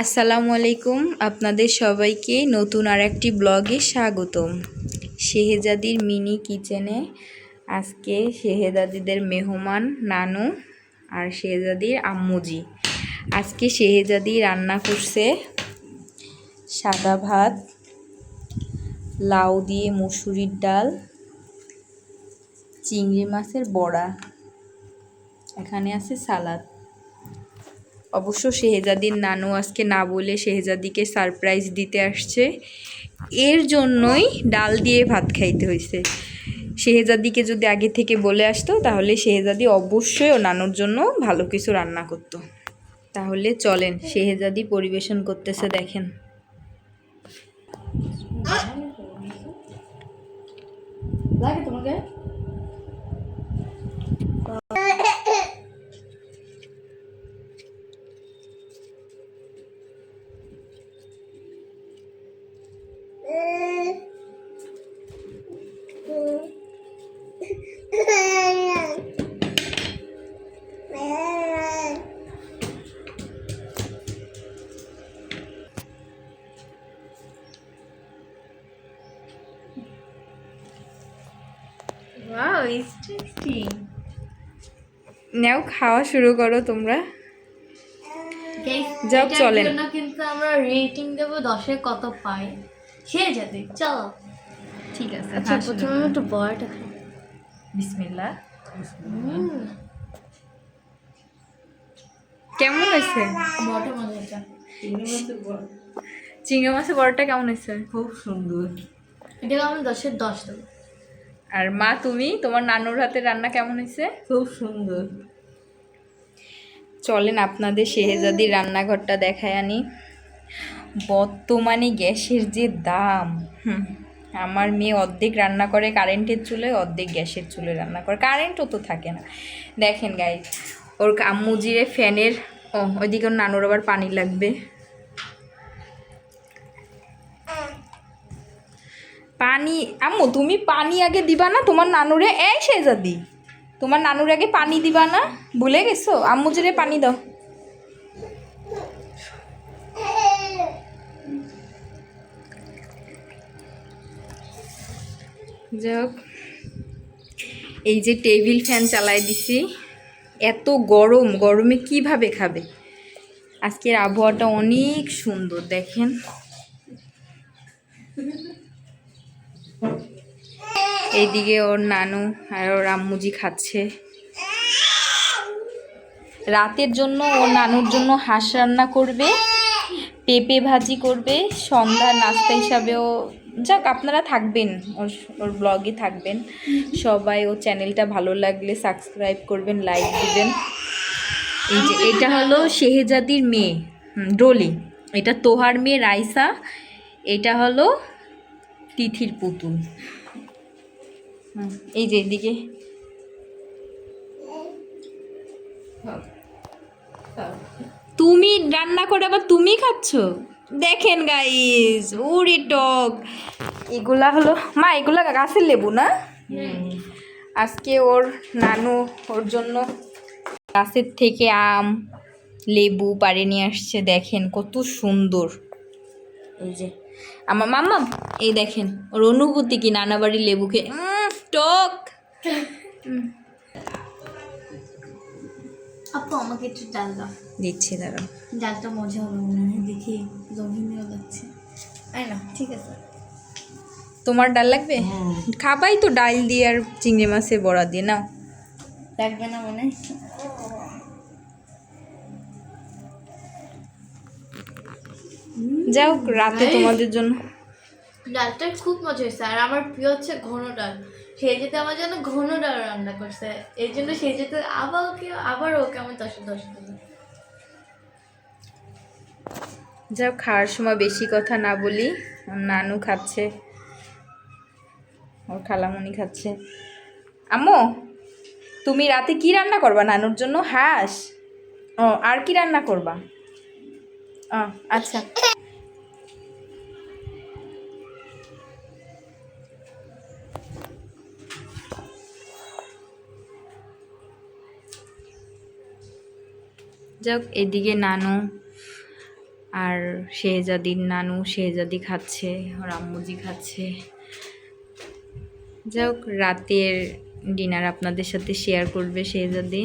আসসালামু আলাইকুম, আপনাদের সবাইকে নতুন আর একটি ব্লগে স্বাগতম। শেহজাদির মিনি কিচেনে আজকে শেহজাদিদের মেহমান নানু আর শেহজাদির আম্মুজি। আজকে শেহজাদি রান্না করছে সাদা ভাত, লাউ দিয়ে মসুরির ডাল, চিংড়ি মাছের বড়া, এখানে আছে সালাদ। অবশ্য শেহজাদির নানু আজকে না বলে শেহজাদিকে সারপ্রাইজ দিতে আসছে, এর জন্যই ডাল দিয়ে ভাত খাইতে হয়েছে। শেহজাদিকে যদি আগে থেকে বলে আসতো তাহলে শেহজাদি অবশ্যই ও নানুর জন্য ভালো কিছু রান্না করত। তাহলে চলেন, শেহজাদি পরিবেশন করতেছে, দেখেন। লাগে তোমাকে? Wow, it's tasty. নাও, খাওয়া শুরু করো তোমরা। যাও চলেন। কিন্তু আমরা রেটিং দেব 10-এ কত পাই সে যাবে। চলো, ঠিক আছে। আচ্ছা, প্রথমে একটু বড়টা খাই। বিসমিল্লাহ। কেমন হয়েছে? বড়টা মজা হয়েছে। চিংড়ি মাছের বড়টা কেমন হয়েছে? খুব সুন্দর। এটাকে আমি 10-এর 10 দেবো। আর মা, তুমি তোমার নানুর হাতের রান্না কেমন হয়েছে? খুব সুন্দর। চলেন আপনাদের শেহজাদির রান্নাঘরটা দেখায় আনি। বর্তমানে গ্যাসের যে দাম, আমার মেয়ে অর্ধেক রান্না করে কারেন্টের চুলে, অর্ধেক গ্যাসের চুলে রান্না করে, কারেন্টও তো থাকে না। দেখেন গাইস, ওর আম্মুজিরে ফ্যানের ওইদিকে ওর নানুর আবার পানি লাগবে। পানি, আম্মু তুমি পানি আগে দিবা না তোমার নানুরে? এই শেহজাদি, তোমার নানুর আগে পানি দিবা না? ভুলে গেছো? আম্মুজিরে পানি দাও। যাক, এই যে টেবিল ফ্যান চালাই দিছি, এত গরম, গরমে কিভাবে খাবে? আজকের আবহাওয়াটা অনেক সুন্দর, দেখেন। এইদিকে ওর নানু আর ওর আম্মুজি খাচ্ছে। রাতের জন্য ওর নানুর জন্য হাঁস রান্না করবে, পেঁপে ভাজি করবে, সন্ধ্যার নাস্তা হিসাবেও। যাক, আপনারা থাকবেন, ওর ব্লগে থাকবেন সবাই। ও চ্যানেলটা ভালো লাগলে সাবস্ক্রাইব করবেন, লাইক দিবেন। এই যে এটা হলো শেহজাদির মেয়ে ডলি, এটা তোহার মেয়ে রাইসা, এটা হলো তিথির পুতুল। এই যে এদিকে তুমি রান্না করে আবার তুমি খাচ্ছ, দেখেন গাইস। উরি টক, এগুলা হলো মা, এগুলা গাছের লেবু না? আজকে ওর নানু ওর জন্য গাছের থেকে আম, লেবু পাড়ে নিয়ে আসছে, দেখেন কত সুন্দর। এই যে আমার মাম্মা, এই দেখেন ওর অনুভূতি কি নানা বাড়ির লেবু খেয়ে। টক। আপু, আমাকে একটু ডাল দাও। দিচ্ছি, দাঁড়াও। ডালটা মজা হবে মনে হয়, দেখি লোভনীয় লাগছে। তাই না? ঠিক আছে। তোমার ডাল লাগবে? খাবাই তো ডাল দিয়ে আর চিংড়ি মাছের বড়া দিয়ে। নাও। লাগবে না মনে হয়। যাও, রাতে তোমাদের জন্য। ডালটা খুব মজা হয়েছে, আর আমার প্রিয় হচ্ছে ঘন ডাল। সে যেতে আমার জন্য ঘন ডাল রান্না করছে, এই জন্য সে যেতে আবার ওকে আমি 10-এ 10 দেবো। যাও, খাওয়ার সময় বেশি কথা না বলি। নানু খাচ্ছে, ওর খালামণি খাচ্ছে। আম্মু, তুমি রাতে কি রান্না করবা নানুর জন্য? হাঁস? ও, আর কি রান্না করবা? আচ্ছা। যাক, এদিকে নানু আর শেহজাদির নানু, শেহজাদি খাচ্ছে, ওর আম্মুজি খাচ্ছে। যাক, রাতের ডিনার আপনাদের সাথে শেয়ার করবে শেহজাদি।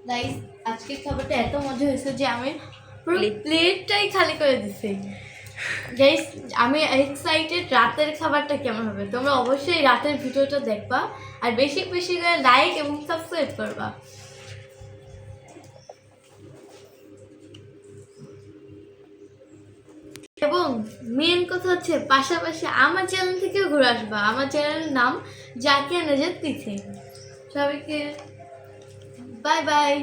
গাইস আজকের খাবারটা এত মজা হয়েছে যে আমি পুরো প্লেটটাই খালি করে দিছি। গাইস আমি এক্সাইটেড রাতের খাবারটা কেমন হবে। তোমরা অবশ্যই রাতের ভিডিওটা দেখবা আর বেশি বেশি করে লাইক এবং সাবস্ক্রাইব করবা। এবং মেন কথা হচ্ছে পাশাপাশি আমার চ্যানেল থেকেও ঘুরে আসবা। আমার চ্যানেলের নাম জাকিয়া নাজাত তিথি। সবাইকে বাই বাই।